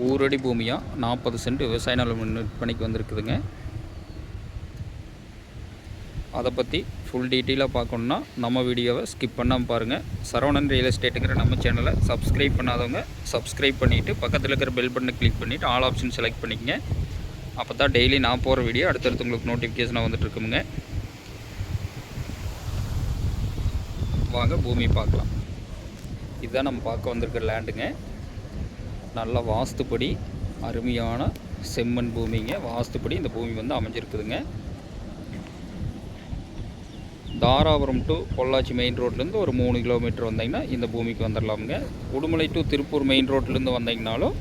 ஊரடி பூமியாக 40 சென்ட் விவசாய நிலம் விற்பனைக்கு வந்திருக்குதுங்க. அதை பற்றி ஃபுல் டீட்டெயிலாக பார்க்கணுன்னா நம்ம வீடியோவை ஸ்கிப் பண்ணாமல் பாருங்கள். சரவணன் ரியல் எஸ்டேட்டுங்கிற நம்ம சேனலை சப்ஸ்கிரைப் பண்ணாதவங்க சப்ஸ்கிரைப் பண்ணிவிட்டு பக்கத்தில் இருக்கிற பெல் பட்டனை கிளிக் பண்ணிவிட்டு ஆல் ஆப்ஷன் செலக்ட் பண்ணிக்கங்க. அப்போ தான் டெய்லி நான் போகிற வீடியோ அடுத்தடுத்து உங்களுக்கு நோட்டிஃபிகேஷனாக வந்துட்டுருக்குங்க. வாங்க பூமி பார்க்கலாம். இதுதான் நம்ம பார்க்க வந்திருக்கிற லேண்டுங்க. நல்ல வாஸ்துப்படி அருமையான செம்மண் பூமிங்க. வாஸ்துப்படி இந்த பூமி வந்து அமைஞ்சிருக்குதுங்க. தாராபுரம் டு பொள்ளாச்சி மெயின் ரோட்லேருந்து ஒரு 3 கிலோமீட்டர் வந்தீங்கன்னா இந்த பூமிக்கு வந்துடலாமுங்க. உடுமலை டு திருப்பூர் மெயின் ரோட்லேருந்து வந்தீங்கனாலும்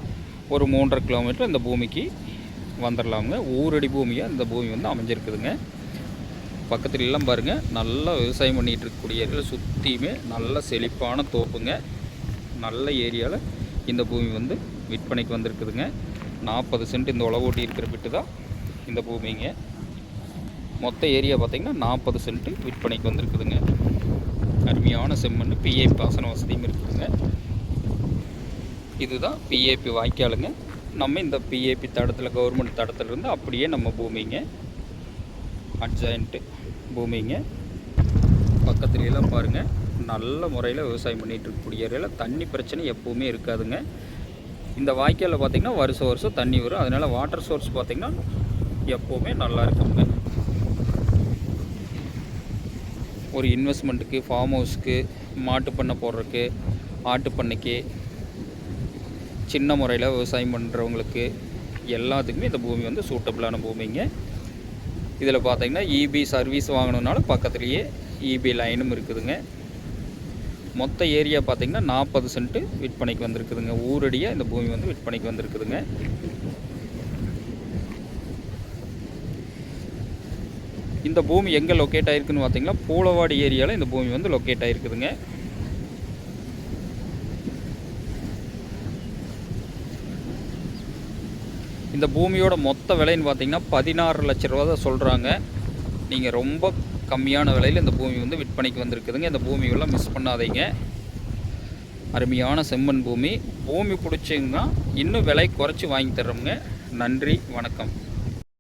ஒரு 3.5 கிலோமீட்டர் இந்த பூமிக்கு வந்துடலாமுங்க. ஊரடி பூமியாக இந்த பூமி வந்து அமைஞ்சிருக்குதுங்க. பக்கத்துல எல்லாம் பாருங்கள், நல்லா விவசாயம் பண்ணிகிட்டு இருக்கக்கூடிய ஏரியாவில் சுற்றியுமே நல்ல செழிப்பான தோப்புங்க. நல்ல ஏரியாவில் இந்த பூமி வந்து விற்பனைக்கு வந்திருக்குதுங்க. 40 சென்ட் இந்த உழவோட்டி இருக்கிற பிட்டு தான் இந்த பூமிங்க. மொத்த ஏரியா பார்த்திங்கன்னா 40 சென்ட் விற்பனைக்கு வந்திருக்குதுங்க. அருமையான செம்மண், பிஏபி பாசன வசதியும் இருக்குதுங்க. இதுதான் பிஏபி வாய்க்காலுங்க. நம்ம இந்த பிஏபி தடத்தில் கவர்மெண்ட் தடத்துலேருந்து அப்படியே நம்ம பூமிங்க, அட்ஜாயிண்ட்டு பூமிங்க. பக்கத்துலலாம் பாருங்கள், நல்ல முறையில் விவசாயம் பண்ணிகிட்டு இருக்கக்கூடிய ஏரியாவில் தண்ணி பிரச்சனை எப்போவுமே இருக்காதுங்க. இந்த வாய்க்காலில் பார்த்திங்கன்னா வருஷம் தண்ணி வரும். அதனால் வாட்டர் சோர்ஸ் பார்த்திங்கன்னா எப்போவுமே நல்லா இருக்குங்க. ஒரு இன்வெஸ்ட்மெண்ட்டுக்கு, ஃபார்ம் ஹவுஸ்க்கு, மாட்டு பண்ணை போடுறதுக்கு, ஆட்டு பண்ணைக்கு, சின்ன முறையில் விவசாயம் பண்ணுறவங்களுக்கு எல்லாத்துக்குமே இந்த பூமி வந்து சூட்டபிளான பூமிங்க. இதில் பார்த்திங்கன்னா இபி சர்வீஸ் வாங்கணுன்னாலும் பக்கத்துலேயே இபி லைனும் இருக்குதுங்க. மொத்த ஏரியா பார்த்திங்கன்னா 40 சென்ட் விற்பனைக்கு வந்திருக்குதுங்க. ஊரடியாக இந்த பூமி வந்து விற்பனைக்கு வந்திருக்குதுங்க. இந்த பூமி எங்கே லொக்கேட் ஆகிருக்குன்னு பார்த்தீங்கன்னா பூலவாடி ஏரியாவில் இந்த பூமி வந்து லொக்கேட் ஆகிருக்குதுங்க. இந்த பூமியோட மொத்த விலைன்னு பார்த்தீங்கன்னா 16 லட்ச ரூபா தான் சொல்கிறாங்க. நீங்கள் ரொம்ப கம்மியான விலையில் இந்த பூமி வந்து விற்பனைக்கு வந்திருக்குதுங்க. இந்த பூமியெல்லாம் மிஸ் பண்ணாதீங்க. அருமையான செம்மண் பூமி. பூமி பிடிச்சிங்கன்னா இன்னும் விலை குறைச்சி வாங்கி தர்றோமுங்க. நன்றி, வணக்கம்.